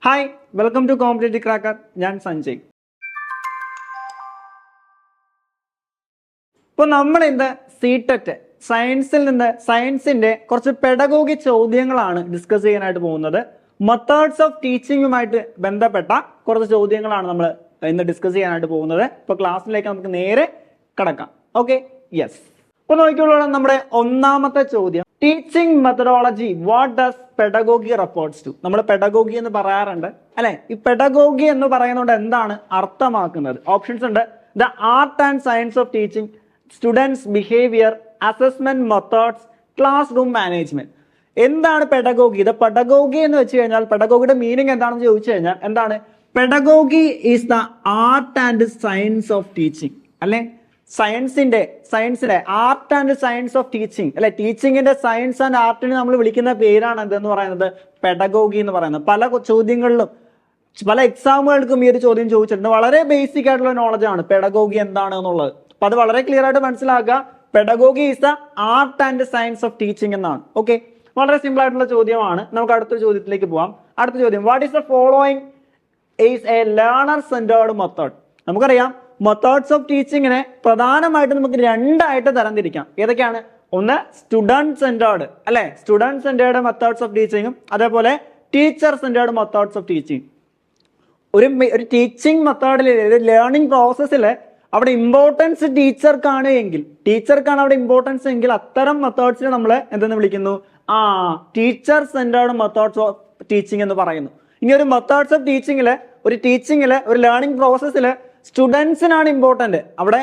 Hi, welcome to competitive cracker. ഞാൻ സഞ്ജയ്. ഇപ്പോൾ നമ്മൾ ഇന്ന് സീടെറ്റ് സയൻസിൽ നിന്ന് സയൻസിന്റെ കുറച്ച് പെഡഗോഗി ചോദ്യങ്ങളാണ് ഡിസ്കസ് ചെയ്യാനായിട്ട് പോകുന്നത്. മെത്തേഡ്സ് ഓഫ് ടീച്ചിങ്ങുമായിട്ട് ബന്ധപ്പെട്ട കുറച്ച് ചോദ്യങ്ങളാണ് നമ്മൾ ഇന്ന് ഡിസ്കസ് ചെയ്യാനായിട്ട് പോകുന്നത്. ഇപ്പോൾ ക്ലാസ്സിലേക്ക് നമുക്ക് നേരെ കടക്കാം. Okay, yes. അപ്പോൾ നോക്കിയുള്ള നമ്മുടെ ഒന്നാമത്തെ ചോദ്യം, teaching methodology what does pedagogy refers to. നമ്മൾ പെഡഗോഗി എന്ന് പറയാറുണ്ട് അല്ലെ. ഈ പെഡഗോഗി എന്ന് പറയുന്നത് എന്താണ് അർത്ഥമാക്കുന്നത്? ഓപ്ഷൻസ് ഉണ്ട്. The art and science of teaching, students behaviour, assessment methods, classroom management. എന്താണ് പെഡഗോഗി? ഇത് പെഡഗോഗി എന്ന് വെച്ച് കഴിഞ്ഞാൽ പെഡഗോഗിയുടെ മീനിങ് എന്താണെന്ന് ചോദിച്ചു കഴിഞ്ഞാൽ എന്താണ്? Pedagogy is the art and science of teaching അല്ലെ. സയൻസിലെ art and science of teaching അല്ലെ. ടീച്ചിങ്ങിന്റെ സയൻസ് ആൻഡ് ആർട്ടിന് നമ്മൾ വിളിക്കുന്ന പേരാണ് എന്തെന്ന് പറയുന്നത്? പെഡഗോഗി എന്ന് പറയുന്നത്. പല ചോദ്യങ്ങളിലും പല എക്സാമുകൾക്കും ഈ ഒരു ചോദ്യം ചോദിച്ചിട്ടുണ്ട്. വളരെ ബേസിക് ആയിട്ടുള്ള നോളജ് ആണ് പെഡഗോഗി എന്താണ് എന്നുള്ളത്. അപ്പൊ അത് വളരെ ക്ലിയർ ആയിട്ട് മനസ്സിലാക്കുക. Pedagogy is the art and science of teaching എന്നാണ്. ഓക്കെ, വളരെ സിമ്പിൾ ആയിട്ടുള്ള ചോദ്യമാണ്. നമുക്ക് അടുത്ത ചോദ്യത്തിലേക്ക് പോവാം. അടുത്ത ചോദ്യം, what is the following is A learner centred method. നമുക്കറിയാം മെത്തേഡ്സ് ഓഫ് ടീച്ചിങ്ങിനെ പ്രധാനമായിട്ട് നമുക്ക് രണ്ടായിട്ട് തരംതിരിക്കാം. ഏതൊക്കെയാണ്? ഒന്ന് സ്റ്റുഡന്റ് സെന്റേർഡ് അല്ലെ, സ്റ്റുഡന്റ് സെന്റേർഡ് മെത്തേഡ്സ് ഓഫ് ടീച്ചിങ്ങും അതേപോലെ teacher centred methods of teaching. ഒരു ടീച്ചിങ് മെത്തേഡിൽ ലേണിംഗ് പ്രോസസ്സിൽ അവിടെ ഇമ്പോർട്ടൻസ് ടീച്ചർക്കാണ് അവിടെ ഇമ്പോർട്ടൻസ് എങ്കിൽ അത്തരം മെത്തേഡ്സിനെ നമ്മൾ എന്തെന്ന് വിളിക്കുന്നു? Teacher centred methods of teaching എന്ന് പറയുന്നു. ഇനി ഒരു മെത്തേഡ്സ് ഓഫ് ടീച്ചിങ്ങില് ഒരു ലേണിംഗ് പ്രോസസ്സിൽ സ്റ്റുഡൻസിനാണ് ഇമ്പോർട്ടന്റ്, അവിടെ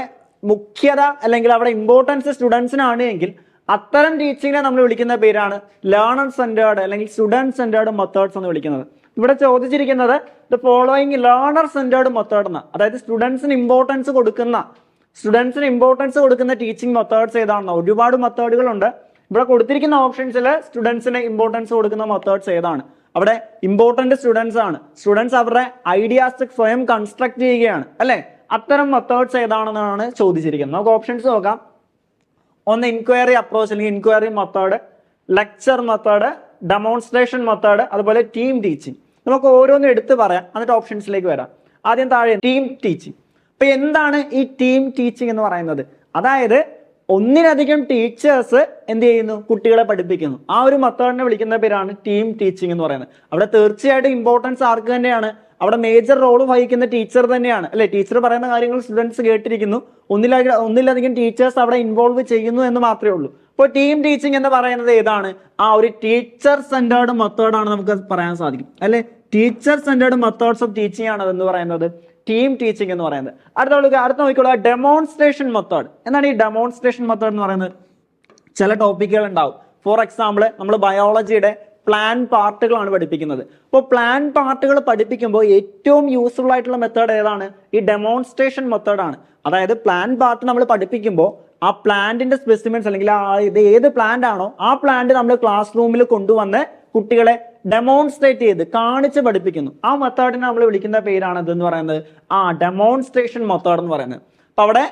മുഖ്യത അല്ലെങ്കിൽ അവിടെ ഇമ്പോർട്ടൻസ് സ്റ്റുഡൻസിനാണ് എങ്കിൽ അത്തരം ടീച്ചിങ്ങിനെ നമ്മൾ വിളിക്കുന്ന പേരാണ് ലേണർ സെന്റേർഡ് അല്ലെങ്കിൽ സ്റ്റുഡന്റ് സെന്റേർഡ് മെത്തേഡ്സ് എന്ന് വിളിക്കുന്നത്. ഇവിടെ ചോദിച്ചിരിക്കുന്നത് the following learner centred method എന്നാണ്. അതായത് സ്റ്റുഡൻസിന് ഇമ്പോർട്ടൻസ് കൊടുക്കുന്ന ടീച്ചിങ് മെത്തേഡ്സ് ഏതാണെന്നോ? ഒരുപാട് മെത്തേഡുകളുണ്ട്. ഇവിടെ കൊടുത്തിരിക്കുന്ന ഓപ്ഷൻസിൽ സ്റ്റുഡൻസിന് ഇമ്പോർട്ടൻസ് കൊടുക്കുന്ന മെത്തേഡ്സ് ഏതാണ്? അവിടെ ഇമ്പോർട്ടന്റ് സ്റ്റുഡൻസ് അവരുടെ ഐഡിയാസ് സ്വയം കൺസ്ട്രക്ട് ചെയ്യുകയാണ് അല്ലെ. അത്തരം മെത്തേഡ്സ് ഏതാണെന്നാണ് ചോദിച്ചിരിക്കുന്നത്. നമുക്ക് ഓപ്ഷൻസ് നോക്കാം. ഒന്ന് ഇൻക്വയറി അപ്രോച്ച് അല്ലെങ്കിൽ inquiry method, lecture method, demonstration method, അതുപോലെ ടീം ടീച്ചിങ്. നമുക്ക് ഓരോന്നും എടുത്ത് പറയാം, എന്നിട്ട് ഓപ്ഷൻസിലേക്ക് വരാം. ആദ്യം താഴെ ടീം ടീച്ചിങ്. അപ്പൊ എന്താണ് ഈ ടീം ടീച്ചിങ് എന്ന് പറയുന്നത്? അതായത് ഒന്നിലധികം ടീച്ചേഴ്സ് എന്ത് ചെയ്യുന്നു? കുട്ടികളെ പഠിപ്പിക്കുന്നു. ആ ഒരു മെത്തേഡിനെ വിളിക്കുന്ന പേരാണ് ടീം ടീച്ചിങ് എന്ന് പറയുന്നത്. അവിടെ തീർച്ചയായിട്ടും ഇമ്പോർട്ടൻസ് ആർക്ക് തന്നെയാണ്? അവിടെ മേജർ റോൾ വഹിക്കുന്ന ടീച്ചർ തന്നെയാണ് അല്ലെ. ടീച്ചർ പറയുന്ന കാര്യങ്ങൾ സ്റ്റുഡൻസ് കേട്ടിരിക്കുന്നു. ഒന്നിലധികം ടീച്ചേഴ്സ് അവിടെ ഇൻവോൾവ് ചെയ്യുന്നു എന്ന് മാത്രമേ ഉള്ളൂ. അപ്പോൾ ടീം ടീച്ചിങ് എന്ന് പറയുന്നത് ഏതാണ്? ഒരു ടീച്ചർ സെന്റേർഡ് മെത്തേഡ് ആണ് നമുക്ക് പറയാൻ സാധിക്കും അല്ലെ. Teacher centred methods of teaching ആണ് എന്ന് പറയുന്നത് ടീം ടീച്ചിങ് എന്ന് പറയുന്നത്. അടുത്ത നോക്കിക്കോളൂ, ഡെമോൺസ്ട്രേഷൻ മെത്തേഡ്. എന്താണ് ഈ ഡെമോൺസ്ട്രേഷൻ മെത്തേഡ് എന്ന് പറയുന്നത്? ചില ടോപ്പിക്കുകൾ ഉണ്ടാവും. ഫോർ എക്സാമ്പിൾ, നമ്മൾ ബയോളജിയുടെ പ്ലാൻ പാർട്ടുകളാണ് പഠിപ്പിക്കുന്നത്. അപ്പോൾ പ്ലാൻ പാർട്ടുകൾ പഠിപ്പിക്കുമ്പോൾ ഏറ്റവും യൂസ്ഫുൾ ആയിട്ടുള്ള മെത്തേഡ് ഏതാണ്? ഈ ഡെമോൺസ്ട്രേഷൻ മെത്തേഡാണ്. അതായത് പ്ലാൻ പാർട്ട് നമ്മൾ പഠിപ്പിക്കുമ്പോൾ ആ പ്ലാന്റിന്റെ സ്പെസിമെൻസ് അല്ലെങ്കിൽ ഇത് ഏത് പ്ലാന്റ് ആണോ ആ പ്ലാന്റ് നമ്മൾ ക്ലാസ് റൂമിൽ കൊണ്ടുവന്ന് കുട്ടികളെ ഡെമോൺസ്ട്രേറ്റ് ചെയ്ത് കാണിച്ച് പഠിപ്പിക്കുന്നു. ആ മെത്തേഡിനെ നമ്മൾ വിളിക്കുന്ന പേരാണ് ഇതെന്ന് പറയുന്നത് ഡെമോൺസ്ട്രേഷൻ മെത്തേഡ് എന്ന് പറയുന്നത്. അപ്പൊ അവിടെ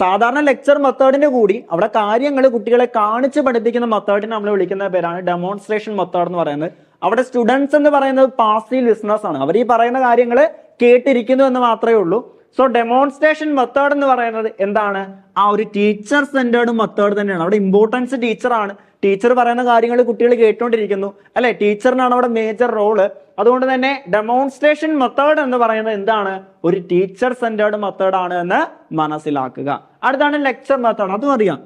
സാധാരണ ലെക്ചർ മെത്തേഡിന്റെ കൂടി അവിടെ കാര്യങ്ങൾ കുട്ടികളെ കാണിച്ച് പഠിപ്പിക്കുന്ന മെത്തേഡിനെ നമ്മൾ വിളിക്കുന്ന പേരാണ് ഡെമോൺസ്ട്രേഷൻ മെത്തേഡ് എന്ന് പറയുന്നത്. അവിടെ സ്റ്റുഡൻസ് എന്ന് പറയുന്നത് പാസീവ് ലിസണേഴ്സ് ആണ്. അവർ ഈ പറയുന്ന കാര്യങ്ങൾ കേട്ടിരിക്കുന്നു എന്ന് മാത്രമേ ഉള്ളൂ. സോ ഡെമോൺസ്ട്രേഷൻ മെത്തേഡ് എന്ന് പറയുന്നത് എന്താണ്? ഒരു ടീച്ചർ സെന്റേർഡ് മെത്തേഡ് തന്നെയാണ്. അവിടെ ഇമ്പോർട്ടൻസ് ടീച്ചറാണ്. ടീച്ചർ പറയുന്ന കാര്യങ്ങൾ കുട്ടികൾ കേട്ടുകൊണ്ടിരിക്കുന്നു അല്ലെ. ടീച്ചറിനാണ് അവിടെ മേജർ റോള്. അതുകൊണ്ട് തന്നെ ഡെമോൺസ്ട്രേഷൻ മെത്തേഡ് എന്ന് പറയുന്നത് എന്താണ്? ഒരു ടീച്ചർ സെന്റേർഡ് മെത്തേഡ് ആണ് എന്ന് മനസ്സിലാക്കുക. അടുത്താണ് ലെക്ചർ മെത്തേഡ്. അതും അറിയാം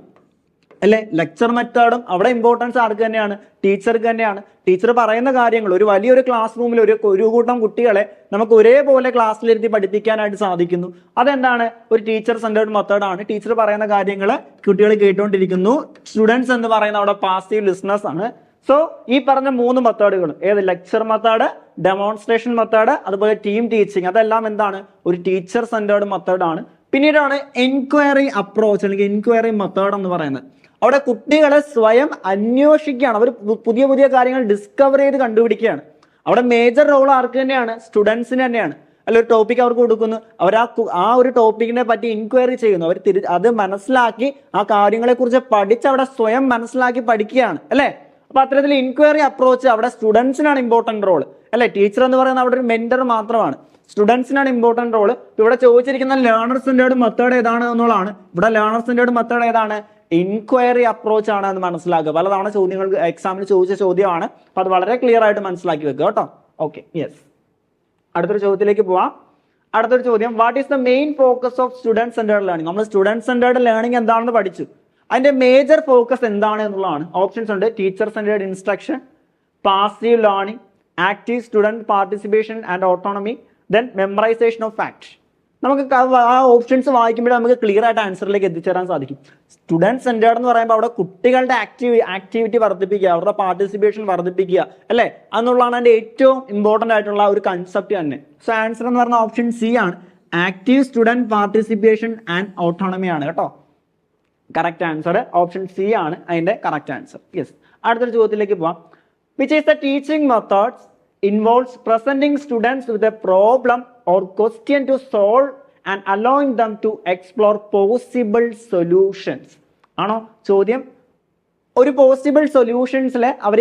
അല്ലെ. ലെക്ചർ മെത്തേഡും അവിടെ ഇമ്പോർട്ടൻസ് ആർക്ക് തന്നെയാണ്? ടീച്ചർക്ക് തന്നെയാണ്. ടീച്ചർ പറയുന്ന കാര്യങ്ങൾ ഒരു വലിയൊരു ക്ലാസ് റൂമിൽ ഒരു കൂട്ടം കുട്ടികളെ നമുക്ക് ഒരേപോലെ ക്ലാസ്സിലിരുത്തി പഠിപ്പിക്കാനായിട്ട് സാധിക്കുന്നു. അതെന്താണ്? ഒരു ടീച്ചർ സെന്റേർഡ് മെത്തേഡാണ്. ടീച്ചർ പറയുന്ന കാര്യങ്ങൾ കുട്ടികൾ കേട്ടുകൊണ്ടിരിക്കുന്നു. സ്റ്റുഡൻസ് എന്ന് പറയുന്ന അവിടെ പാസീവ് ലിസണേഴ്സ് ആണ്. സോ ഈ പറഞ്ഞ 3 മെത്തേഡുകൾ, ഏത്? ലെക്ചർ മെത്തേഡ്, ഡെമോൺസ്ട്രേഷൻ മെത്തേഡ്, അതുപോലെ ടീം ടീച്ചിങ്, അതെല്ലാം എന്താണ്? ഒരു ടീച്ചർ സെന്റേർഡ് മെത്തേഡാണ്. പിന്നീടാണ് എൻക്വയറി അപ്രോച്ച് അല്ലെങ്കിൽ എൻക്വയറി മെത്തേഡ് എന്ന് പറയുന്നത്. അവിടെ കുട്ടികളെ സ്വയം അന്വേഷിക്കുകയാണ്. അവർ പുതിയ പുതിയ കാര്യങ്ങൾ ഡിസ്കവർ ചെയ്ത് കണ്ടുപിടിക്കുകയാണ്. അവിടെ മേജർ റോൾ ആർക്ക് തന്നെയാണ്? സ്റ്റുഡൻസിന് തന്നെയാണ് അല്ല. ഒരു ടോപ്പിക് അവർക്ക് കൊടുക്കുന്നു, അവർ ആ ഒരു ടോപ്പിക്കിനെ പറ്റി ഇൻക്വയറി ചെയ്യുന്നു. അവർ അത് മനസ്സിലാക്കി ആ കാര്യങ്ങളെ കുറിച്ച് പഠിച്ച് അവിടെ സ്വയം മനസ്സിലാക്കി പഠിക്കുകയാണ് അല്ലെ. അപ്പൊ അത്തരത്തിൽ ഇൻക്വയറി അപ്രോച്ച് അവിടെ സ്റ്റുഡൻസിനാണ് ഇമ്പോർട്ടന്റ് റോൾ. അല്ലെ? ടീച്ചർ എന്ന് പറയുന്നത് അവിടെ ഒരു മെന്റർ മാത്രമാണ്. സ്റ്റുഡൻസിനാണ് ഇമ്പോർട്ടന്റ് റോള്. ഇവിടെ ചോദിച്ചിരിക്കുന്ന ലേണർ സെന്റേർഡ് മെത്തേഡ് ഏതാണ് എന്നുള്ളതാണ്. ഇവിടെ ലേണർ സെന്റേർഡ് മെത്തേഡ് ഏതാണ്? ഇൻക്വയറി അപ്രോച്ച് ആണ് എന്ന് മനസ്സിലാക്കുക. പലതവണ ചോദ്യങ്ങൾക്ക് എക്സാമിന് ചോദിച്ച ചോദ്യമാണ്. അപ്പൊ അത് വളരെ ക്ലിയർ ആയിട്ട് മനസ്സിലാക്കി വെക്കുക കേട്ടോ. Okay, yes. അടുത്തൊരു ചോദ്യത്തിലേക്ക് പോവാം. അടുത്തൊരു ചോദ്യം, what is the main focus of student centred learning? നമ്മൾ സ്റ്റുഡന്റ് സെന്റേർഡ് ലേണിംഗ് എന്താണെന്ന് പഠിച്ചു. അതിന്റെ മേജർ ഫോക്കസ് എന്താണ് എന്നുള്ളതാണ്. ഓപ്ഷൻസ് ഉണ്ട്: teacher centred instruction, passive learning, active student participation and autonomy, then memorisation of fact. നമുക്ക് ആ ഓപ്ഷൻസ് വായിക്കുമ്പോൾ നമുക്ക് ക്ലിയർ ആയിട്ട് ആൻസറിലേക്ക് എത്തിച്ചേരാൻ സാധിക്കും. സ്റ്റുഡന്റ് സെന്റേർഡ് എന്ന് പറയുമ്പോൾ അവിടെ കുട്ടികളുടെ ആക്ടിവിറ്റി വർദ്ധിപ്പിക്കുക, അവരുടെ പാർട്ടിസിപ്പേഷൻ വർദ്ധിപ്പിക്കുക, അല്ലെ? എന്നുള്ളതാണ് അതിന്റെ ഏറ്റവും ഇമ്പോർട്ടന്റ് ആയിട്ടുള്ള ഒരു കൺസെപ്റ്റ് തന്നെ. സോ ആൻസർ എന്ന് പറയുന്ന ഓപ്ഷൻ സി ആണ്. Active student participation and autonomy ആണ് കേട്ടോ കറക്റ്റ് ആൻസർ. ഓപ്ഷൻ സി ആണ് അതിന്റെ കറക്റ്റ് ആൻസർ. യെസ്. അടുത്തൊരു ചോദ്യത്തിലേക്ക് പോവാം. Which is the teaching methods involves presenting students with a problem or question to solve and allowing them to explore possible solutions? ആണോ ചോദ്യം? ഒരു പോസിബിൾ സൊല്യൂഷൻസിലെ അവർ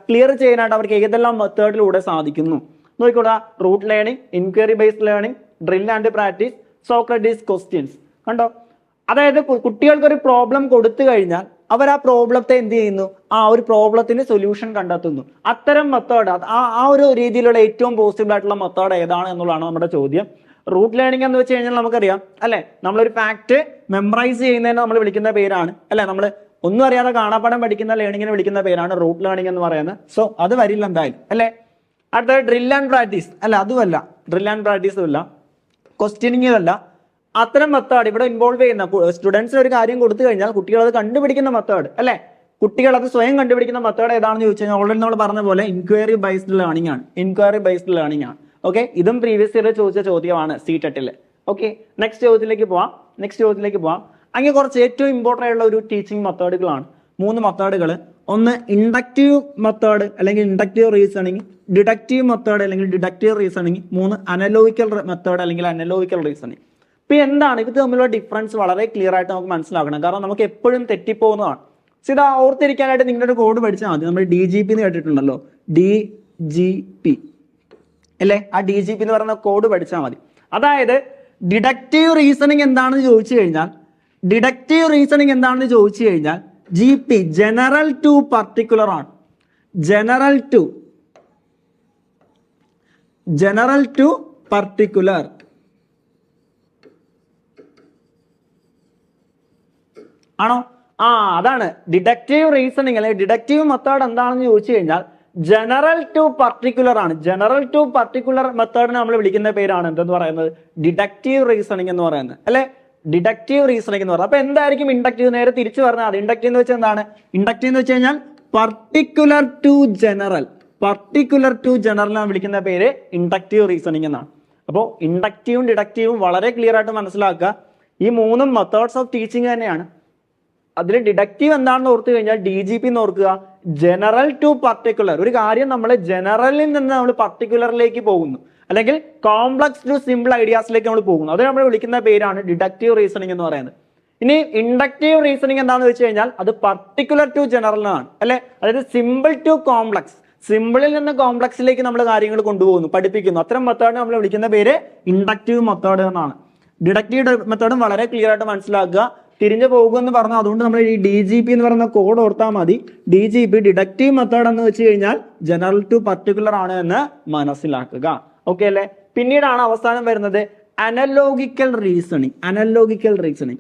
ക്ലിയർ ചെയ്യാനായിട്ട് അവർക്ക് ഏതെല്ലാം മെത്തേഡിലൂടെ സാധിക്കുന്നു? നോക്കിക്കോളാ. Rote learning, inquiry based learning, drill and practice, Socrates questions. കണ്ടോ? അതായത് കുട്ടികൾക്ക് ഒരു പ്രോബ്ലം കൊടുത്തു കഴിഞ്ഞാൽ അവർ ആ പ്രോബ്ലത്തെ എന്ത് ചെയ്യുന്നു? ആ ഒരു പ്രോബ്ലത്തിന് സൊല്യൂഷൻ കണ്ടെത്തുന്നു. അത്തരം മെത്തേഡ്, ആ ഒരു രീതിയിലുള്ള ഏറ്റവും പോസിബിൾ ആയിട്ടുള്ള മെത്തേഡ് ഏതാണ് എന്നുള്ളതാണ് നമ്മുടെ ചോദ്യം. റൂട്ട് ലേണിംഗ് എന്ന് വെച്ച് കഴിഞ്ഞാൽ നമുക്കറിയാം അല്ലെ, നമ്മളൊരു ഫാക്ട് മെമ്മറൈസ് ചെയ്യുന്നതിന് നമ്മൾ വിളിക്കുന്ന പേരാണ് അല്ലെ, നമ്മൾ ഒന്നും അറിയാതെ കാണാപ്പാടം പഠിക്കുന്ന ലേണിങ്ങിനെ വിളിക്കുന്ന പേരാണ് റൂട്ട് ലേണിംഗ് എന്ന് പറയുന്നത്. സോ അത് വരില്ല എന്തായാലും അല്ലെ. അടുത്ത ഡ്രിൽ ആൻഡ് പ്രാക്ടീസ് അല്ല, അതുമല്ല. ഡ്രിൽ ആൻഡ് പ്രാക്ടീസും ഇല്ല, ക്വസ്റ്റ്യനിങ്ങും അല്ല. അത്തരം മെത്തേഡ് ഇവിടെ ഇൻവോൾവ് ചെയ്യുന്ന സ്റ്റുഡൻസിന് ഒരു കാര്യം കൊടുത്തു കഴിഞ്ഞാൽ കുട്ടികൾ അത് കണ്ടുപിടിക്കുന്ന മെത്തേഡ് അല്ലെ, കുട്ടികൾ അത് സ്വയം കണ്ടുപിടിക്കുന്ന മെത്തേഡ് ഏതാണെന്ന് ചോദിച്ചു കഴിഞ്ഞാൽ ഓൾറെഡി നമ്മൾ പറഞ്ഞ പോലെ ഇൻക്വയറി ബേസ്ഡ് ലേണിംഗ് ആണ്. ഇൻക്വയറി ബേസ്ഡ് ലേണിംഗ് ആണ്. ഓക്കെ, ഇതും പ്രീവിയസ് ഇയർ ചോദിച്ച ചോദ്യമാണ് CTET-ൽ. ഓക്കെ, നെക്സ്റ്റ് ചോദ്യത്തിലേക്ക് പോവാം. അങ്ങനെ കുറച്ച് ഏറ്റവും ഇമ്പോർട്ടൻ്റ് ആയിട്ടുള്ള ഒരു ടീച്ചിങ് മെത്തേഡുകളാണ്. 3 മെത്തേഡുകൾ. ഒന്ന് ഇൻഡക്റ്റീവ് മെത്തേഡ് അല്ലെങ്കിൽ ഇൻഡക്റ്റീവ് റീസണിങ്, ഡിഡക്റ്റീവ് മെത്തേഡ് അല്ലെങ്കിൽ ഡിഡക്റ്റീവ് റീസണിങ്, 3 അനലോജിക്കൽ മെത്തേഡ് അല്ലെങ്കിൽ അനലോജിക്കൽ റീസണിങ്. ഇപ്പൊ എന്താണ് ഇത് തമ്മിലുള്ള ഡിഫറൻസ്? വളരെ ക്ലിയർ ആയിട്ട് നമുക്ക് മനസ്സിലാക്കണം. കാരണം നമുക്ക് എപ്പോഴും തെറ്റിപ്പോകുന്നതാണ്. ഇതാ ഓർത്തിരിക്കാനായിട്ട് നിങ്ങളുടെ ഒരു കോഡ് പഠിച്ചാൽ മതി. നമ്മൾ DGP എന്ന് കേട്ടിട്ടുണ്ടല്ലോ, DGP അല്ലേ? ആ DGP എന്ന് പറയുന്ന കോഡ് പഠിച്ചാൽ മതി. അതായത് ഡിഡക്റ്റീവ് റീസണിങ് എന്താണെന്ന് ചോദിച്ചു കഴിഞ്ഞാൽ GP ജനറൽ ടു പർട്ടിക്കുലർ ആണ്. ജനറൽ ടു പർട്ടിക്കുലർ ആണോ? അതാണ് ഡിഡക്റ്റീവ് റീസണിങ് അല്ലെങ്കിൽ ഡിഡക്റ്റീവ് മെത്തേഡ് എന്താണെന്ന് ചോദിച്ചു കഴിഞ്ഞാൽ ജനറൽ ടു പർട്ടിക്കുലർ ആണ്. ജനറൽ ടു പർട്ടിക്കുലർ മെത്തേഡിനെ നമ്മൾ വിളിക്കുന്ന പേരാണ് എന്തെന്ന് പറയുന്നത്? ഡിഡക്റ്റീവ് റീസണിങ് എന്ന് പറയുന്നത് അല്ലെ. ഡിഡക്റ്റീവ് റീസണിങ് എന്ന് പറയുന്നത്. അപ്പൊ എന്തായിരിക്കും ഇൻഡക്റ്റീവ്? നേരെ തിരിച്ചു പറഞ്ഞാൽ അത് ഇൻഡക്റ്റീവ് എന്ന് വെച്ചാൽ എന്താണ്? ഇൻഡക്റ്റീവ് എന്ന് വെച്ച് കഴിഞ്ഞാൽ പർട്ടിക്കുലർ ടു ജനറൽ വിളിക്കുന്ന പേര് ഇൻഡക്റ്റീവ് റീസണിങ് എന്നാണ്. അപ്പോൾ ഇൻഡക്റ്റീവും ഡിഡക്റ്റീവും വളരെ ക്ലിയർ ആയിട്ട് മനസ്സിലാക്കുക. ഈ 3 മെത്തേഡ്സ് ഓഫ് ടീച്ചിങ് തന്നെയാണ്. അതിൽ ഡിഡക്റ്റീവ് എന്താണെന്ന് ഓർത്തു കഴിഞ്ഞാൽ DGP എന്ന് ഓർക്കുക. General to particular. ഒരു കാര്യം നമ്മൾ ജനറലിൽ നിന്ന് നമ്മൾ പർട്ടിക്കുലറിലേക്ക് പോകുന്നു, അല്ലെങ്കിൽ കോംപ്ലക്സ് ടു സിമ്പിൾ ഐഡിയാസിലേക്ക് നമ്മൾ പോകുന്നു. അത് നമ്മൾ വിളിക്കുന്ന പേരാണ് ഡിഡക്റ്റീവ് റീസണിങ് എന്ന് പറയുന്നത്. ഇനി ഇൻഡക്റ്റീവ് റീസണിങ് എന്താണെന്ന് വെച്ച് കഴിഞ്ഞാൽ അത് പർട്ടിക്കുലർ ടു ജനറൽ ആണ് അല്ലെ. അതായത് സിമ്പിൾ ടു കോംപ്ലക്സ്, സിമ്പിളിൽ നിന്ന് കോംപ്ലക്സിലേക്ക് നമ്മൾ കാര്യങ്ങൾ കൊണ്ടുപോകുന്നു, പഠിപ്പിക്കുന്നു. അത്തരം മെത്തേഡ് നമ്മൾ വിളിക്കുന്ന പേര് ഇൻഡക്റ്റീവ് മെത്തേഡ് എന്നാണ്. ഡിഡക്റ്റീവ് മെത്തേഡും വളരെ ക്ലിയർ ആയിട്ട് മനസ്സിലാക്കുക. തിരിഞ്ഞു പോകുമെന്ന് പറഞ്ഞു, അതുകൊണ്ട് നമ്മൾ ഈ DGP എന്ന് പറയുന്ന കോഡ് ഓർത്താൽ മതി. DGP ഡിഡക്റ്റീവ് മെത്തേഡ് എന്ന് വെച്ച് കഴിഞ്ഞാൽ ജനറൽ ടു പർട്ടിക്കുലർ ആണ് എന്ന് മനസ്സിലാക്കുക. ഓക്കെ അല്ലെ. പിന്നീടാണ് അവസാനം വരുന്നത് അനലോജിക്കൽ റീസണിങ്.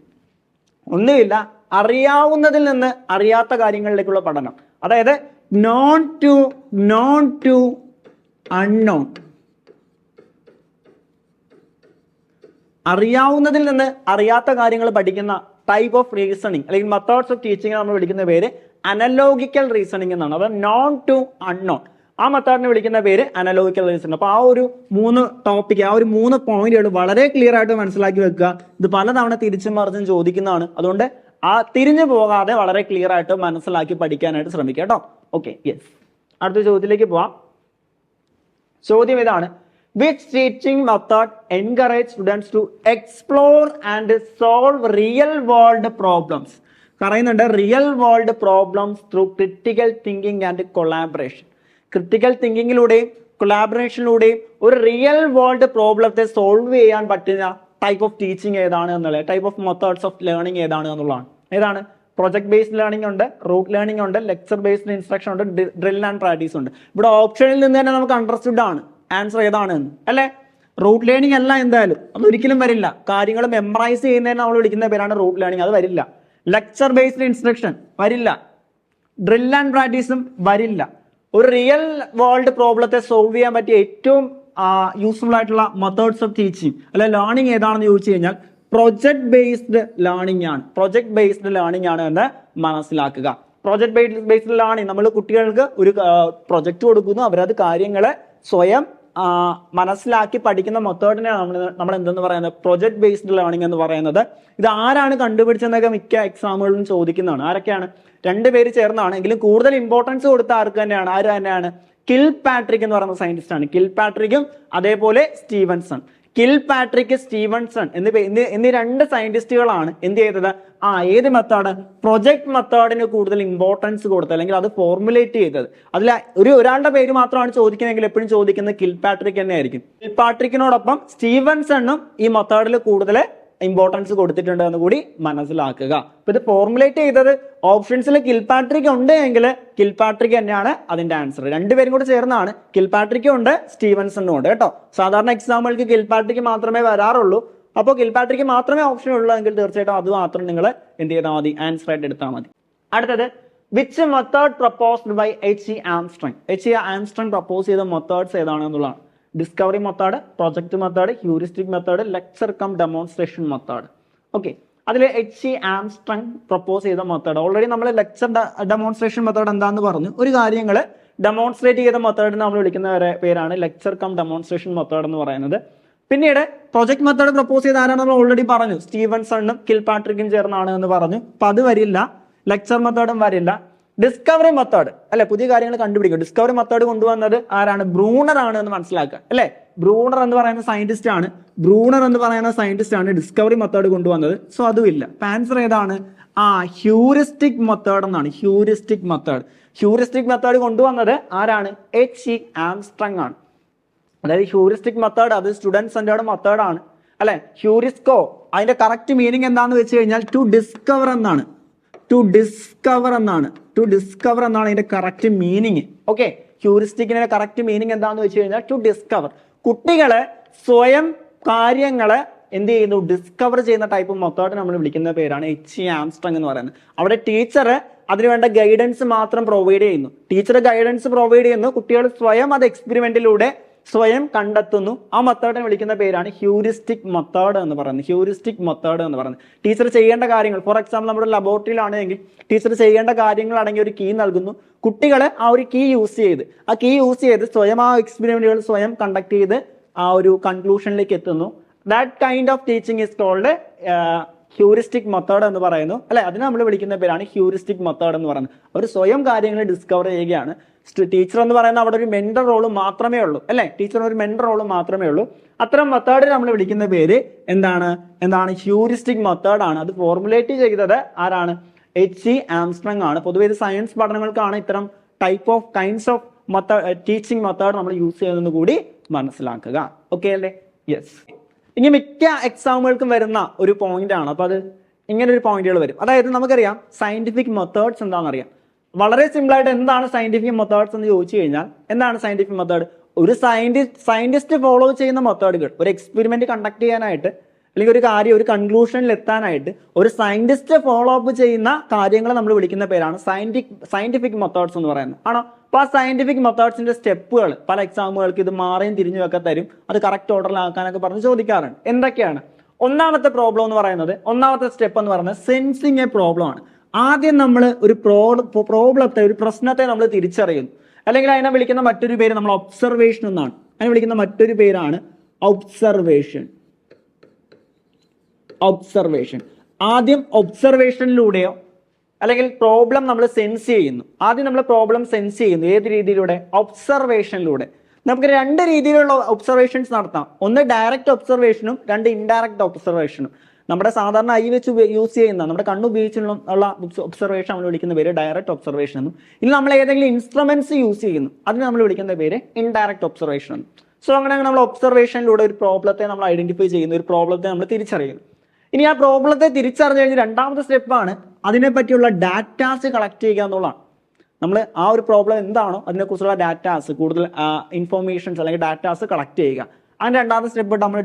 ഒന്നുമില്ല, അറിയാവുന്നതിൽ നിന്ന് അറിയാത്ത കാര്യങ്ങളിലേക്കുള്ള പഠനം. അതായത് നോൺ ടു അൺനോൺ. അറിയാവുന്നതിൽ നിന്ന് അറിയാത്ത കാര്യങ്ങൾ പഠിക്കുന്ന ടൈപ്പ് ഓഫ് റീസണിങ് അല്ലെങ്കിൽ മെത്തേഡ്സ് ഓഫ് ടീച്ചിങ് നമ്മൾ വിളിക്കുന്ന പേര് അനലോജിക്കൽ റീസണിങ് എന്നാണ്. അത് നോൺ ടു അൺനോൺ ആ മെത്തേഡിനെ വിളിക്കുന്ന പേര് അനലോജിക്കൽ റീസണിങ്. അപ്പൊ ആ ഒരു 3 ടോപ്പിക്, ആ ഒരു 3 പോയിന്റുകൾ വളരെ ക്ലിയർ ആയിട്ട് മനസ്സിലാക്കി വെക്കുക. ഇത് പലതവണ തിരിച്ചും മറിച്ചും ചോദിക്കുന്നതാണ്. അതുകൊണ്ട് ആ തിരിഞ്ഞു പോകാതെ വളരെ ക്ലിയർ ആയിട്ട് മനസ്സിലാക്കി പഠിക്കാനായിട്ട് ശ്രമിക്കുക കേട്ടോ. Okay, yes. അടുത്ത ചോദ്യത്തിലേക്ക് പോവാം. ചോദ്യം ഇതാണ്: which teaching method encourage students to explore and solve real world problems? പറയുന്നുണ്ട് real world problems through critical thinking and collaboration. Critical തിങ്കിങ്ങിലൂടെയും കൊളാബറേഷനിലൂടെയും ഒരു റിയൽ വേൾഡ് പ്രോബ്ലത്തെ സോൾവ് ചെയ്യാൻ പറ്റുന്ന ടൈപ്പ് ഓഫ് ടീച്ചിങ് ഏതാണ് എന്നുള്ളത്, type of methods of learning ഏതാണ് എന്നുള്ളതാണ്. ഏതാണ്? പ്രൊജക്ട് ബേസ്ഡ് ലേണിംഗ് ഉണ്ട്, റൂട്ട് ലേണിംഗ് ഉണ്ട്, ലെക്ചർ ബേസ്ഡ് ഇൻസ്ട്രക്ഷൻ ഉണ്ട്, ഡ്രിൽ ആൻഡ് പ്രാക്ടീസ് ഉണ്ട്. ഇവിടെ ഓപ്ഷനിൽ നിന്ന് തന്നെ നമുക്ക് അണ്ടർസ്റ്റുഡ് ആണ് ആൻസർ ഏതാണ് എന്ന് അല്ലേ. റൂട്ട് ലേണിംഗ് അല്ല എന്തായാലും, അതൊരിക്കലും വരില്ല. കാര്യങ്ങൾ മെമ്മറൈസ് ചെയ്യുന്നതിന് നമ്മൾ വിളിക്കുന്ന പേരാണ് റൂട്ട് ലേണിംഗ്, അത് വരില്ല. ലെക്ചർ ബേസ്ഡ് ഇൻസ്ട്രക്ഷൻ വരില്ല, ഡ്രിൽ ആൻഡ് പ്രാക്ടീസും വരില്ല. ഒരു റിയൽ വേൾഡ് പ്രോബ്ലത്തെ സോൾവ് ചെയ്യാൻ പറ്റിയ ഏറ്റവും യൂസ്ഫുൾ ആയിട്ടുള്ള മെത്തേഡ്സ് ഓഫ് ടീച്ചിങ് അല്ലെ ലേണിംഗ് ഏതാണെന്ന് ചോദിച്ചു കഴിഞ്ഞാൽ പ്രൊജക്ട് ബേസ്ഡ് ലേണിംഗ് ആണ്. പ്രൊജക്ട് ബേസ്ഡ് ലേണിംഗ് ആണ് എന്ന് മനസ്സിലാക്കുക. പ്രൊജക്ട് ബേസ്ഡ് ലേണിംഗ്, നമ്മൾ കുട്ടികൾക്ക് ഒരു പ്രൊജക്ട് കൊടുക്കുന്നു, അവരത് കാര്യങ്ങളെ സ്വയം മനസ്സിലാക്കി പഠിക്കുന്ന മെത്തേഡിനെയാണ് നമ്മൾ എന്തെന്ന് പറയുന്നത്, പ്രൊജക്ട് ബേസ്ഡ് ലേണിംഗ് എന്ന് പറയുന്നത്. ഇത് ആരാണ് കണ്ടുപിടിച്ചെന്നൊക്കെ മിക്ക എക്സാമുകളിലും ചോദിക്കുന്നതാണ്. ആരൊക്കെയാണ്? രണ്ടുപേര് ചേർന്നാണ്. എങ്കിലും കൂടുതൽ ഇമ്പോർട്ടൻസ് കൊടുത്ത ആർക്ക് തന്നെയാണ്? ആര് തന്നെയാണ്? കിൽ പാട്രിക് എന്ന് പറയുന്ന സയന്റിസ്റ്റ് ആണ്. കിൽ പാട്രിക്കും അതേപോലെ സ്റ്റീവൻസൺ. കിൽ പാട്രിക്, സ്റ്റീവൻസൺ എന്നീ രണ്ട് സയന്റിസ്റ്റുകളാണ് എന്ത് ചെയ്തത്? ഏത് മെത്തേഡ്? പ്രൊജക്ട് മെത്തേഡിന് കൂടുതൽ ഇമ്പോർട്ടൻസ് കൊടുത്തത്, അല്ലെങ്കിൽ അത് ഫോർമുലേറ്റ് ചെയ്തത്. അതിൽ ഒരാളുടെ പേര് മാത്രമാണ് ചോദിക്കുന്നതെങ്കിൽ എപ്പോഴും ചോദിക്കുന്നത് കിൽ പാട്രിക് തന്നെ ആയിരിക്കും. കിൽ പാട്രിക്കിനോടൊപ്പം സ്റ്റീവൻസണും ഈ മെത്തേഡിൽ കൂടുതൽ ഇമ്പോർട്ടൻസ് കൊടുത്തിട്ടുണ്ട് എന്ന് കൂടി മനസ്സിലാക്കുക. അപ്പൊ ഇത് ഫോർമുലേറ്റ് ചെയ്തത് ഓപ്ഷൻസിൽ കിൽ പാട്രിക് ഉണ്ട് എങ്കിൽ കിൽ പാട്രിക് തന്നെയാണ് അതിന്റെ ആൻസർ. രണ്ടുപേരും കൂടെ ചേർന്നാണ്. കിൽ പാട്രിക്കും ഉണ്ട്, സ്റ്റീവൻസണും ഉണ്ട് കേട്ടോ. സാധാരണ എക്സാമുകൾക്ക് കിൽ പാട്രിക് മാത്രമേ വരാറുള്ളൂ. അപ്പോൾ കിൽ പാട്രിക് മാത്രമേ ഓപ്ഷൻ ഉള്ളൂ എങ്കിൽ തീർച്ചയായിട്ടും അത് മാത്രം നിങ്ങൾ എന്ത് ചെയ്താൽ മതി, ആൻസർ ആയിട്ട് എടുത്താൽ മതി. അടുത്തത്, which method proposed by H.E. Armstrong. H.E. Armstrong propose ചെയ്ത മെത്തേഡ്സ് ഏതാണെന്നുള്ളതാണ്. Discovery method, project method, heuristic method, lecture cum demonstration method. Okay, അതിൽ H.E. ആംസ്ട്രോങ് പ്രപ്പോസ് ചെയ്ത മെത്തേഡ് ഓൾറെഡി നമ്മൾ ലെക്ചർ ഡെമോൺസ്ട്രേഷൻ മെത്തേഡ് എന്താണെന്ന് പറഞ്ഞു. ഒരു കാര്യങ്ങൾ ഡെമോൺസ്ട്രേറ്റ് ചെയ്ത മെത്തേഡിന് നമ്മൾ വിളിക്കുന്ന പേരാണ് ലെക്ചർ കം ഡെമോൺസ്ട്രേഷൻ മെത്തേഡ് എന്ന് പറയുന്നത്. പിന്നീട് പ്രൊജക്ട് മെത്തേഡ് പ്രപ്പോസ് ചെയ്ത ആരാണ് നമ്മൾ ഓൾറെഡി പറഞ്ഞു, സ്റ്റീവൻസണും കിൽ പാട്രിക്കും ചേർന്നാണ് എന്ന് പറഞ്ഞു. അപ്പൊ അത് വരില്ല. ലെക്ചർ മെത്തേഡും വരില്ല. ഡിസ്കവറി മെത്തേഡ് അല്ലെ, പുതിയ കാര്യങ്ങൾ കണ്ടുപിടിക്കും. ഡിസ്കവറി മെത്തേഡ് കൊണ്ടുവന്നത് ആരാണ്? ബ്രൂണർ ആണ് എന്ന് മനസ്സിലാക്കുക അല്ലെ. ബ്രൂണർ എന്ന് പറയുന്ന സയന്റിസ്റ്റ് ആണ് ഡിസ്കവറി മെത്തേഡ് കൊണ്ടുവന്നത്. സോ അതും ഇല്ല. ആൻസർ ഏതാണ്? ഹ്യൂറിസ്റ്റിക് മെത്തേഡ് എന്നാണ്. ഹ്യൂറിസ്റ്റിക് മെത്തേഡ് കൊണ്ടുവന്നത് ആരാണ്? H.E. ആംസ്ട്രോങ് ആണ്. അതായത് ഹ്യൂറിസ്റ്റിക് മെത്തേഡ് അത് സ്റ്റുഡന്റ് സെന്റേർഡ് മെത്തേഡ് ആണ് അല്ലെ. ഹ്യൂറിസ്കോ അതിന്റെ കറക്റ്റ് മീനിങ് എന്താന്ന് വെച്ച് കഴിഞ്ഞാൽ ടു ഡിസ്കവർ എന്നാണ് അതിന്റെ കറക്റ്റ് മീനിങ്. ഓക്കെ, ഹ്യൂറിസ്റ്റിക്കിന്റെ കറക്റ്റ് മീനിങ് എന്താന്ന് വെച്ച് കഴിഞ്ഞാൽ ടു ഡിസ്കവർ. കുട്ടികളെ സ്വയം കാര്യങ്ങളെ എന്ത് ചെയ്യുന്നു? ഡിസ്കവർ ചെയ്യുന്ന ടൈപ്പ് മെത്തേഡ് നമ്മൾ വിളിക്കുന്ന പേരാണ് H.E. ആംസ്ട്രോങ് എന്ന് പറയുന്നത്. അവിടെ ടീച്ചർ അതിനുവേണ്ട ഗൈഡൻസ് മാത്രം പ്രൊവൈഡ് ചെയ്യുന്നു. കുട്ടികൾ സ്വയം അത് എക്സ്പെരിമെന്റിലൂടെ സ്വയം കണ്ടെത്തുന്നു. ആ മെത്തേഡിനെ വിളിക്കുന്ന പേരാണ് ഹ്യൂറിസ്റ്റിക് മെത്തേഡ് എന്ന് പറയുന്നത്. ടീച്ചർ ചെയ്യേണ്ട കാര്യങ്ങൾ, ഫോർ എക്സാമ്പിൾ നമ്മുടെ ലബോറട്ടറിയിലാണെങ്കിൽ ടീച്ചർ ചെയ്യേണ്ട കാര്യങ്ങൾ അടങ്ങിയ ഒരു കീ നൽകുന്നു. കുട്ടികളെ ആ ഒരു കീ യൂസ് ചെയ്ത് സ്വയം ആ എക്സ്പെരിമെന്റുകൾ സ്വയം കണ്ടക്ട് ചെയ്ത് ആ ഒരു കൺക്ലൂഷനിലേക്ക് എത്തുന്നു. That kind of teaching is called heuristic method എന്ന് പറയുന്നു അല്ലെ. അതിനെ നമ്മൾ വിളിക്കുന്ന പേരാണ് ഹ്യൂറിസ്റ്റിക് മെത്തേഡ് എന്ന് പറയുന്നത്. അവർ സ്വയം കാര്യങ്ങൾ ഡിസ്കവർ ചെയ്യുകയാണ്. ടീച്ചർ എന്ന് പറയുന്നത് അവിടെ ഒരു മെന്റർ റോള് മാത്രമേ ഉള്ളൂ അല്ലെ. അത്തരം മെത്തേഡ് നമ്മൾ വിളിക്കുന്ന പേര് എന്താണ്? ഹ്യൂറിസ്റ്റിക് മെത്തേഡ് ആണ്. അത് ഫോർമുലേറ്റ് ചെയ്തത് ആരാണ്? H.E. ആംസ്ട്രോങ് ആണ്. പൊതുവെ ഇത് സയൻസ് പഠനങ്ങൾക്കാണ് ഇത്തരം കൈൻഡ്സ് ഓഫ് ടീച്ചിങ് മെത്തേഡ് നമ്മൾ യൂസ് ചെയ്യുന്നത് കൂടി മനസ്സിലാക്കുക. ഓക്കെ അല്ലേ? യെസ്. ഇനി മിക്ക എക്സാമുകൾക്കും വരുന്ന ഒരു പോയിന്റ് ആണ്. അപ്പൊ അത് ഇങ്ങനെ ഒരു പോയിന്റുകൾ വരും. അതായത് നമുക്കറിയാം സയന്റിഫിക് മെത്തേഡ്സ് എന്താണെന്നറിയാം. വളരെ സിമ്പിൾ ആയിട്ട് എന്താണ് സയന്റിഫിക് മെത്തേഡ്സ് എന്ന് ചോദിച്ചു കഴിഞ്ഞാൽ എന്താണ് സയന്റിഫിക് മെത്തേഡ്? ഒരു സയന്റിസ്റ്റ് ഫോളോ ചെയ്യുന്ന മെത്തേഡുകൾ. ഒരു എക്സ്പെരിമെന്റ് കണ്ടക്ട് ചെയ്യാനായിട്ട് അല്ലെങ്കിൽ ഒരു കൺക്ലൂഷനിൽ എത്താനായിട്ട് ഒരു സയന്റിസ്റ്റ് ഫോളോ അപ്പ് ചെയ്യുന്ന കാര്യങ്ങൾ നമ്മൾ വിളിക്കുന്ന പേരാണ് സയന്റിഫിക് മെത്തേഡ്സ് എന്ന് പറയുന്നത്. ആണോ? അപ്പൊ ആ സയന്റിഫിക് മെത്തേഡ്സിന്റെ സ്റ്റെപ്പുകൾ പല എക്സാമുകൾക്ക് ഇത് മാറിയും തിരിഞ്ഞുമൊക്കെ തരും. അത് കറക്റ്റ് ഓർഡറിലാക്കാനൊക്കെ പറഞ്ഞ് ചോദിക്കാറുണ്ട്. എന്തൊക്കെയാണ്? ഒന്നാമത്തെ സ്റ്റെപ്പ് എന്ന് പറയുന്നത് സെൻസിങ് എ പ്രോബ്ലം ആണ്. ആദ്യം നമ്മൾ ഒരു പ്രശ്നത്തെ നമ്മൾ തിരിച്ചറിയുന്നു. അല്ലെങ്കിൽ അതിനെ വിളിക്കുന്ന മറ്റൊരു പേര് നമ്മൾ ഒബ്സർവേഷൻ എന്നാണ്. അതിനെ വിളിക്കുന്ന മറ്റൊരു പേരാണ് ഒബ്സർവേഷൻ. ആദ്യം ഒബ്സർവേഷനിലൂടെയോ അല്ലെങ്കിൽ പ്രോബ്ലം നമ്മൾ സെൻസ് ചെയ്യുന്നു. ഏത് രീതിയിലൂടെ? ഒബ്സർവേഷനിലൂടെ. നമുക്ക് രണ്ട് രീതിയിലുള്ള ഒബ്സർവേഷൻസ് നടത്താം. ഒന്ന് ഡയറക്റ്റ് ഒബ്സർവേഷനും രണ്ട് ഇൻഡയറക്റ്റ് ഒബ്സർവേഷനും. നമ്മുടെ സാധാരണ ഐ വെച്ച് യൂസ് ചെയ്യുന്ന നമ്മുടെ കണ്ണ് ഉപയോഗിച്ചുള്ള ഒബ്സർവേഷൻ നമ്മൾ വിളിക്കുന്ന പേര് ഡയറക്റ്റ് ഒബ്സർവേഷൻ എന്നും. ഇനി നമ്മൾ ഏതെങ്കിലും ഇൻസ്ട്രുമെന്റ്സ് യൂസ് ചെയ്യുന്നു അതിന് നമ്മൾ വിളിക്കുന്ന പേര് ഇൻഡയറക്റ്റ് ഒബ്സർവേഷൻ എന്നും. സോ അങ്ങനെ നമ്മൾ ഒബ്സർവേഷനിലൂടെ ഒരു പ്രോബ്ലത്തെ നമ്മൾ ഐഡന്റിഫൈ ചെയ്യുന്നു, ഒരു പ്രോബ്ലത്തെ നമ്മൾ തിരിച്ചറിയുന്നു. ഇനി ആ പ്രോബ്ലത്തെ തിരിച്ചറിഞ്ഞു കഴിഞ്ഞ് രണ്ടാമത്തെ സ്റ്റെപ്പാണ് അതിനെ പറ്റിയുള്ള ഡാറ്റാസ് കളക്ട് ചെയ്യുക എന്നുള്ളതാണ്. നമ്മൾ ആ ഒരു പ്രോബ്ലം എന്താണോ അതിനെക്കുറിച്ചുള്ള ഡാറ്റാസ്, കൂടുതൽ ഇൻഫോർമേഷൻസ് അല്ലെങ്കിൽ ഡാറ്റാസ് കളക്ട് ചെയ്യുക. അതിന് രണ്ടാമത്തെ സ്റ്റെപ്പ് നമ്മൾ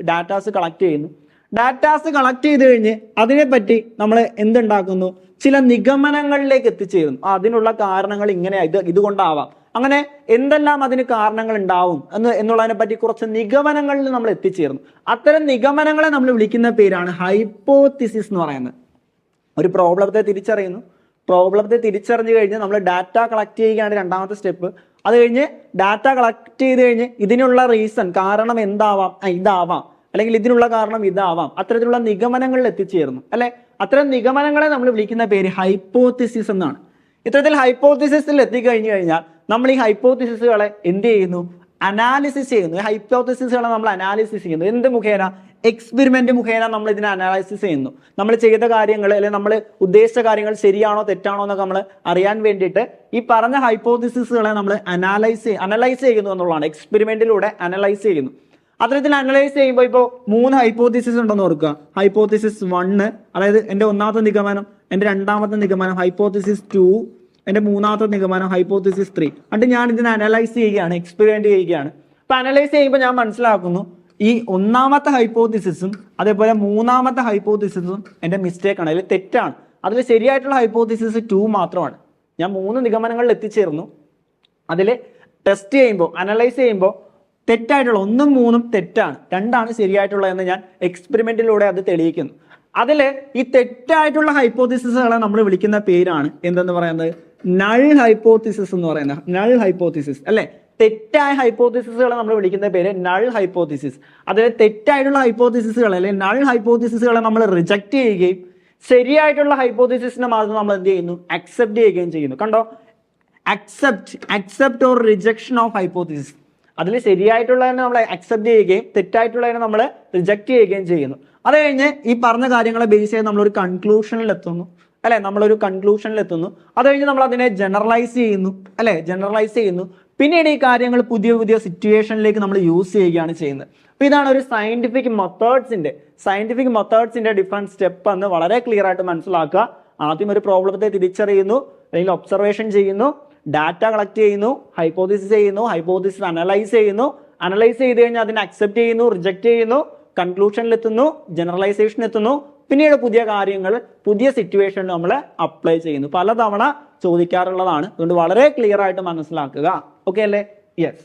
ഡാറ്റാസ് കളക്ട് ചെയ്യുന്നു. ഡാറ്റാസ് കളക്ട് ചെയ്ത് കഴിഞ്ഞ് അതിനെപ്പറ്റി നമ്മൾ എന്തുണ്ടാക്കുന്നു, ചില നിഗമനങ്ങളിലേക്ക് എത്തിച്ചേരുന്നു. അതിനുള്ള കാരണങ്ങൾ ഇങ്ങനെ ഇതുകൊണ്ടാവാം, അങ്ങനെ എന്തെല്ലാം അതിന് കാരണങ്ങൾ ഉണ്ടാവും എന്നുള്ളതിനെ പറ്റി കുറച്ച് നിഗമനങ്ങളിൽ നമ്മൾ എത്തിച്ചേർന്നു. അത്തരം നിഗമനങ്ങളെ നമ്മൾ വിളിക്കുന്ന പേരാണ് ഹൈപ്പോത്തിസിസ് എന്ന് പറയുന്നത്. ഒരു പ്രോബ്ലത്തെ തിരിച്ചറിയുന്നു, പ്രോബ്ലത്തെ തിരിച്ചറിഞ്ഞു കഴിഞ്ഞ് നമ്മൾ ഡാറ്റ കളക്ട് ചെയ്യുകയാണ് രണ്ടാമത്തെ സ്റ്റെപ്പ്. അത് കഴിഞ്ഞ് ഡാറ്റ കളക്ട് ചെയ്ത് കഴിഞ്ഞ് ഇതിനുള്ള റീസൺ, കാരണം എന്താവാം, ഇതാവാം, അല്ലെങ്കിൽ ഇതിനുള്ള കാരണം ഇതാവാം, അത്തരത്തിലുള്ള നിഗമനങ്ങളിൽ എത്തിച്ചേർന്നു അല്ലെ. അത്തരം നിഗമനങ്ങളെ നമ്മൾ വിളിക്കുന്ന പേര് ഹൈപ്പോത്തിസിസ് എന്നാണ്. ഇത്തരത്തിൽ ഹൈപ്പോത്തിസിസിൽ എത്തിക്കഴിഞ്ഞു കഴിഞ്ഞാൽ നമ്മൾ ഈ ഹൈപ്പോത്തിസിസുകളെ എന്ത് ചെയ്യുന്നു, അനാലിസിസ് ചെയ്യുന്നു. ഹൈപ്പോത്തിസിസുകളെ നമ്മൾ അനാലിസിസ് ചെയ്യുന്നു. എന്ത് മുഖേന? എക്സ്പെരിമെന്റ് മുഖേന നമ്മൾ ഇതിനെ അനാലിസിസ് ചെയ്യുന്നു. നമ്മൾ ചെയ്ത കാര്യങ്ങൾ അല്ലെങ്കിൽ നമ്മൾ ഉദ്ദേശിച്ച കാര്യങ്ങൾ ശരിയാണോ തെറ്റാണോ എന്നൊക്കെ നമ്മൾ അറിയാൻ വേണ്ടിയിട്ട് ഈ പറഞ്ഞ ഹൈപ്പോത്തിസിസുകളെ നമ്മൾ അനലൈസ് ചെയ്യുന്നു എന്നുള്ളതാണ്. എക്സ്പെരിമെന്റിലൂടെ അനലൈസ് ചെയ്യുന്നു. അത്തരത്തിൽ അനലൈസ് ചെയ്യുമ്പോൾ ഇപ്പോൾ 3 ഹൈപ്പോത്തിസിസ് ഉണ്ടെന്ന് ഓർക്കുക. ഹൈപ്പോത്തിസിസ് 1, അതായത് എൻ്റെ ഒന്നാമത്തെ നിഗമനം, എൻ്റെ രണ്ടാമത്തെ നിഗമനം ഹൈപ്പോത്തിസിസ് 2, എൻ്റെ മൂന്നാമത്തെ നിഗമനം ഹൈപ്പോത്തിസിസ് 3. എന്നിട്ട് ഞാൻ ഇതിനെ അനലൈസ് ചെയ്യുകയാണ്, എക്സ്പെരിമെന്റ് ചെയ്യുകയാണ്. അപ്പൊ അനലൈസ് ചെയ്യുമ്പോൾ ഞാൻ മനസ്സിലാക്കുന്നു ഈ ഒന്നാമത്തെ ഹൈപ്പോത്തിസിസും അതേപോലെ മൂന്നാമത്തെ ഹൈപ്പോത്തിസിസും എൻ്റെ മിസ്റ്റേക്ക് ആണ്, അതിൽ തെറ്റാണ്. അതിൽ ശരിയായിട്ടുള്ള ഹൈപ്പോത്തിസിസ് 2 മാത്രമാണ്. ഞാൻ 3 നിഗമനങ്ങളിൽ എത്തിച്ചേർന്നു. അതിൽ ടെസ്റ്റ് ചെയ്യുമ്പോൾ, അനലൈസ് ചെയ്യുമ്പോൾ തെറ്റായിട്ടുള്ള 1ഉം 3ഉം തെറ്റാണ്, 2ആണ് ശരിയായിട്ടുള്ളതെന്ന് ഞാൻ എക്സ്പെരിമെന്റിലൂടെ അത് തെളിയിക്കുന്നു. അതിൽ ഈ തെറ്റായിട്ടുള്ള ഹൈപ്പോത്തിസിസുകളെ നമ്മൾ വിളിക്കുന്ന പേരാണ് എന്തെന്ന് പറയുന്നത്, നൾ ഹൈപ്പോത്തിസിസ് എന്ന് പറയുന്നത്. നൾ ഹൈപ്പോത്തിസിസ് അല്ലെ. തെറ്റായ ഹൈപ്പോത്തിസിസുകളെ നമ്മൾ വിളിക്കുന്ന പേര് നൾ ഹൈപ്പോത്തിസിസ്. അതിൽ തെറ്റായിട്ടുള്ള ഹൈപ്പോത്തിസിസുകളെ അല്ലെങ്കിൽ നൾ ഹൈപ്പോത്തിസിസുകളെ നമ്മൾ റിജക്ട് ചെയ്യുകയും ശരിയായിട്ടുള്ള ഹൈപ്പോത്തിസിസിനെ മാത്രം നമ്മൾ എന്ത് ചെയ്യുന്നു, അക്സെപ്റ്റ് ചെയ്യുകയും ചെയ്യുന്നു. കണ്ടോ, accept or rejection of hypothesis. അതിൽ ശരിയായിട്ടുള്ളതിനെ നമ്മൾ അക്സെപ്റ്റ് ചെയ്യുകയും തെറ്റായിട്ടുള്ളതിനെ നമ്മൾ റിജക്ട് ചെയ്യുകയും ചെയ്യുന്നു. അത് കഴിഞ്ഞ് ഈ പറഞ്ഞ കാര്യങ്ങളെ ബേസ് ചെയ്ത് നമ്മളൊരു കൺക്ലൂഷനിൽ എത്തുന്നു അല്ലെ, നമ്മളൊരു കൺക്ലൂഷനിൽ എത്തുന്നു. അത് കഴിഞ്ഞ് നമ്മൾ അതിനെ ജനറലൈസ് ചെയ്യുന്നു അല്ലെ, ജനറലൈസ് ചെയ്യുന്നു. പിന്നീട് ഈ കാര്യങ്ങൾ പുതിയ പുതിയ സിറ്റുവേഷനിലേക്ക് നമ്മൾ യൂസ് ചെയ്യുകയാണ് ചെയ്യുന്നത്. അപ്പൊ ഇതാണ് ഒരു സയന്റിഫിക് മെത്തേഡ്സിന്റെ ഡിഫറെന്റ് സ്റ്റെപ്പ് എന്ന് വളരെ ക്ലിയർ ആയിട്ട് മനസ്സിലാക്കുക. ആദ്യം ഒരു പ്രോബ്ലത്തെ തിരിച്ചറിയുന്നു, അല്ലെങ്കിൽ ഒബ്സർവേഷൻ ചെയ്യുന്നു, ഡാറ്റ കളക്ട് ചെയ്യുന്നു, ഹൈപ്പോത്തിസിസ് ചെയ്യുന്നു, ഹൈപ്പോത്തിസിസ് അനലൈസ് ചെയ്യുന്നു, അനലൈസ് ചെയ്ത് കഴിഞ്ഞാൽ അതിനെ അക്സെപ്റ്റ് ചെയ്യുന്നു, റിജക്ട് ചെയ്യുന്നു, കൺക്ലൂഷനിൽ എത്തുന്നു, ജനറലൈസേഷൻ എത്തുന്നു. പിന്നീട് പുതിയ കാര്യങ്ങൾ പുതിയ സിറ്റുവേഷനിൽ നമ്മൾ അപ്ലൈ ചെയ്യുന്നു. പലതവണ ചോദിക്കാറുള്ളതാണ്, അതുകൊണ്ട് വളരെ ക്ലിയർ ആയിട്ട് മനസ്സിലാക്കുക. ഓക്കെ അല്ലേ? യെസ്.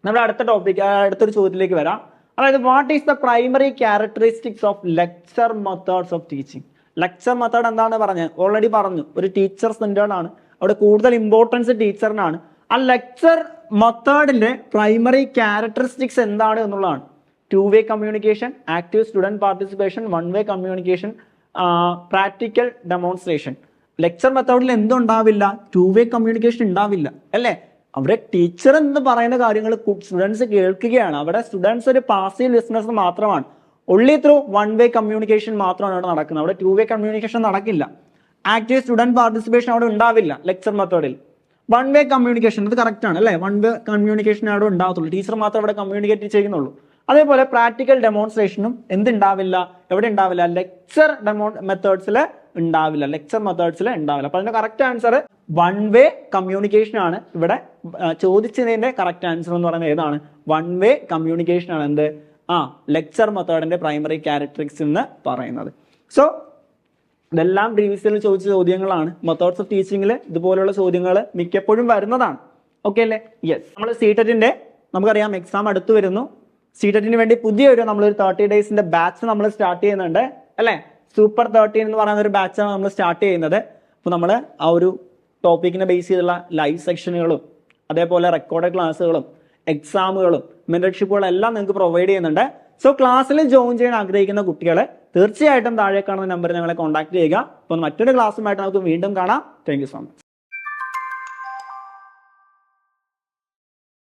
നമ്മൾ അടുത്തൊരു ചോദ്യത്തിലേക്ക് വരാം. അതായത് what is the primary characteristics of lecture methods of teaching. Lecture method എന്താണെന്ന് പറഞ്ഞത് ഓൾറെഡി പറഞ്ഞു, ഒരു ടീച്ചർ സെന്റേർഡ് ആണ്. അവിടെ കൂടുതൽ ഇമ്പോർട്ടൻസ് ടീച്ചറിനാണ്. ആ ലെക്ചർ മെത്തേഡിന്റെ പ്രൈമറി ക്യാരക്ടറിസ്റ്റിക്സ് എന്താണ് എന്നുള്ളതാണ്. 2-way communication, active student participation, 1-way communication, practical demonstration. Lecture മെത്തേഡിൽ എന്തുണ്ടാവില്ല? 2-way കമ്മ്യൂണിക്കേഷൻ ഉണ്ടാവില്ല അല്ലേ. അവിടെ ടീച്ചർ എന്ന് പറയുന്ന കാര്യങ്ങൾ സ്റ്റുഡൻസ് കേൾക്കുകയാണ്. അവിടെ സ്റ്റുഡൻസ് ഒരു പാസീവ് ലിസണേഴ്സ് മാത്രമാണ്. ഒൺലി ത്രൂ 1-way കമ്മ്യൂണിക്കേഷൻ മാത്രമാണ് അവിടെ നടക്കുന്നത്. അവിടെ 2-way കമ്മ്യൂണിക്കേഷൻ നടക്കില്ല. ആക്റ്റീവ് സ്റ്റുഡന്റ് പാർട്ടിസിപ്പേഷൻ അവിടെ ഉണ്ടാവില്ല ലെക്ചർ മെത്തേഡിൽ. 1-way കമ്മ്യൂണിക്കേഷൻ അത് കറക്റ്റ് ആണ് അല്ലേ. 1-way കമ്മ്യൂണിക്കേഷൻ അവിടെ ഉണ്ടാകത്തുള്ളൂ. ടീച്ചർ മാത്രം അവിടെ കമ്മ്യൂണിക്കേറ്റ് ചെയ്യുന്നുള്ളൂ. അതേപോലെ പ്രാക്ടിക്കൽ ഡെമോൺസ്ട്രേഷനും എന്തുണ്ടാവില്ല, എവിടെ ഉണ്ടാവില്ല? ലെക്ചർ മെത്തേഡ്സിൽ ഉണ്ടാവില്ല, ലെക്ചർ മെത്തേഡ്സിൽ ഉണ്ടാവില്ല. അപ്പൊ അതിന്റെ കറക്റ്റ് ആൻസർ 1-way കമ്മ്യൂണിക്കേഷൻ ആണ്. ഇവിടെ ചോദിച്ചതിന്റെ കറക്റ്റ് ആൻസർ എന്ന് പറയുന്നത് ഏതാണ്? 1-way കമ്മ്യൂണിക്കേഷൻ ആണ് എന്ത് ലെക്ചർ മെത്തേഡിന്റെ പ്രൈമറി ക്യാരക്ടറിസ്റ്റിക്സ് എന്ന് പറയുന്നത്. സോ ഇതെല്ലാം പ്രീവിയസ് ചോദിച്ച ചോദ്യങ്ങളാണ്. മെത്തേഡ്സ് ഓഫ് ടീച്ചിങ്ങിൽ ഇതുപോലുള്ള ചോദ്യങ്ങൾ മിക്കപ്പോഴും വരുന്നതാണ്. ഓക്കെ അല്ലേ? യെസ്. നമ്മൾ CTET-ന്റെ നമുക്കറിയാം എക്സാം അടുത്ത് വരുന്നു. CTET-ന് വേണ്ടി പുതിയൊരു നമ്മളൊരു 30 ഡേയ്സിന്റെ ബാച്ച് നമ്മൾ സ്റ്റാർട്ട് ചെയ്യുന്നുണ്ട് അല്ലേ. സൂപ്പർ 13 എന്ന് പറയുന്ന ഒരു ബാച്ചാണ് നമ്മൾ സ്റ്റാർട്ട് ചെയ്യുന്നത്. അപ്പോൾ നമ്മൾ ആ ഒരു ടോപ്പിക്കിനെ ബേസ് ചെയ്തുള്ള ലൈവ് സെക്ഷനുകളും അതേപോലെ റെക്കോർഡ് ക്ലാസ്സുകളും എക്സാമുകളും മെന്റർഷിപ്പുകളും എല്ലാം നിങ്ങൾക്ക് പ്രൊവൈഡ് ചെയ്യുന്നുണ്ട്. സോ ക്ലാസ്സിൽ ജോയിൻ ചെയ്യാൻ ആഗ്രഹിക്കുന്ന കുട്ടികളെ തീർച്ചയായിട്ടും താഴെ കാണുന്ന നമ്പറിൽ ഞങ്ങളെ കോൺടാക്ട് ചെയ്യുക. അപ്പോൾ മറ്റൊരു ക്ലാസ്സുമായിട്ട് നമുക്ക് വീണ്ടും കാണാം. Thank you so much.